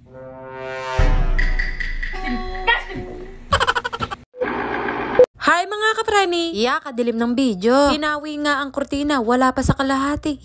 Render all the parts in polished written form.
Hi mga kapreni! Kadilim ng video. Hinawi nga ang kurtina, wala pa sa kalahati.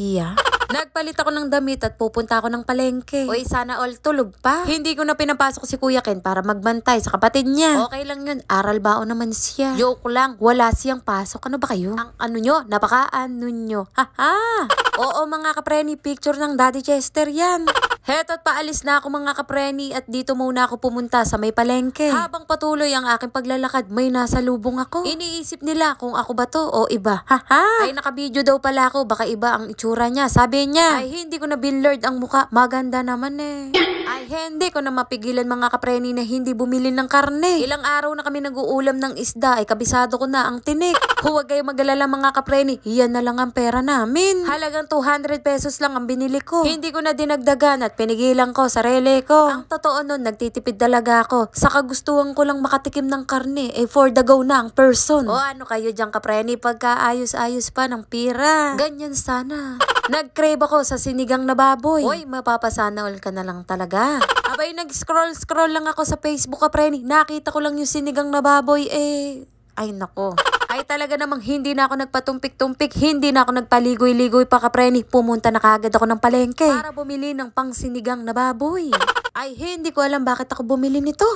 Nagpalit ako ng damit at pupunta ako ng palengke. Uy, sana all tulog pa. Hindi ko na pinapasok si Kuya Ken para magbantay sa kapatid niya. Okay lang yun, aral baon naman siya. Joke lang, wala siyang pasok. Ano ba kayo? Ang ano nyo, napaka-ano nyo. Haha! Oo mga kapreni, picture ng Daddy Chester yan. Heto't paalis na ako mga kapreni at dito muna ako pumunta sa may palengke. Habang patuloy ang aking paglalakad, may nasa lubong ako. Iniisip nila kung ako ba to o iba. Haha! Ay nakabidyo daw pala ako, baka iba ang itsura niya. Sabi niya, ay hindi ko na binlurred ang muka, maganda naman eh. Ay hindi ko na mapigilan mga kapreni na hindi bumili ng karne. Ilang araw na kami nag-uulam ng isda, ay kabisado ko na ang tinik. Huwag kayo mag-alala mga kapreni, iyan na lang ang pera namin. Halagang 200 pesos lang ang binili ko. Hindi ko na dinagdagan at pinigilan ko sarili ko. Ang totoo nun, nagtitipid talaga ako. Sa kagustuhan ko lang makatikim ng karne, for the go na ang person. O ano kayo dyan kapreni, pagka ayos-ayos pa ng pira. Ganyan sana. Nag-crave ako sa sinigang na baboy. Uy, mapapasana all ka na lang talaga. Abay, nag-scroll lang ako sa Facebook kapreni. Nakita ko lang yung sinigang na baboy ay nako. Ay talaga namang hindi na ako nagpatumpik-tumpik, hindi na ako nagpaligoy-ligoy pa kapreni. Pumunta na kaagad ako ng palengke para bumili ng pangsinigang na baboy. Ay hindi ko alam bakit ako bumili nito.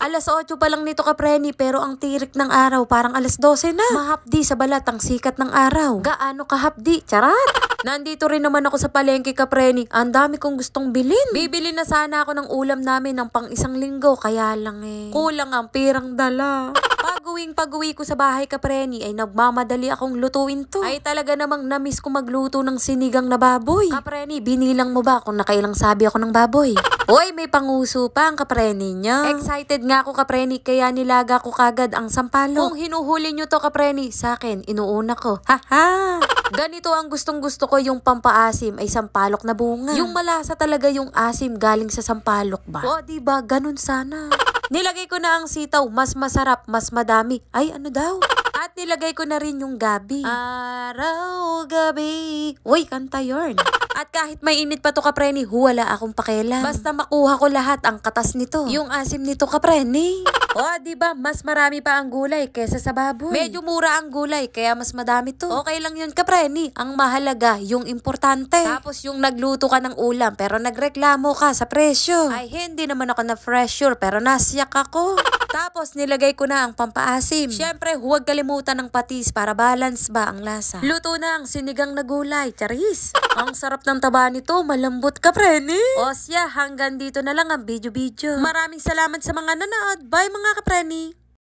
Alas 8 pa lang nito kapreni, pero ang tirik ng araw parang alas 12 na. Mahapdi sa balat ang sikat ng araw. Gaano kahapdi? Charat! Nandito rin naman ako sa palengke kapreni. Ang dami kong gustong bilhin. Bibili na sana ako ng ulam namin ng pang isang linggo. Kaya lang kulang ang pirang dala. Pag-uwi ko sa bahay kapreni ay nagmamadali akong lutuin to. Ay talaga namang namiss ko magluto ng sinigang na baboy. Kapreni, binilang mo ba kung nakailang sabi ako ng baboy? Hoy, may panguso pa ang kapreni niya. Excited nga ako kapreni, kaya nilaga ko kagad ang sampalok. Kung hinuhuli nyo to kapreni, sa akin, inuuna ko. Haha! Ganito ang gustong-gusto ko, yung pampaasim ay sampalok na bunga. Yung malasa talaga yung asim galing sa sampalok ba? O, diba? Ganun sana. Nilagay ko na ang sitaw, mas masarap, mas madami. Ay, ano daw? At nilagay ko na rin yung gabi. Araw, gabi. Uy, kanta yun. At kahit may init pa to kapreni, wala akong pakialam. Basta makuha ko lahat ang katas nito. Yung asim nito kapreni. O, diba? Mas marami pa ang gulay kesa sa baboy. Medyo mura ang gulay, kaya mas madami to. Okay lang yun kapreni. Ang mahalaga, yung importante. Tapos yung nagluto ka ng ulam, pero nagreklamo ka sa presyo. Ay, hindi naman ako na-pressure, pero nasyak ako. Tapos nilagay ko na ang pampaasim. Syempre, huwag kalimutan ng patis para balance ba ang lasa. Luto na ang sinigang na gulay, charis. Ang sarap ng taba nito, malambot kapreni. O siya, hanggang dito na lang ang video. Maraming salamat sa mga nanood. Bye mga kapreni.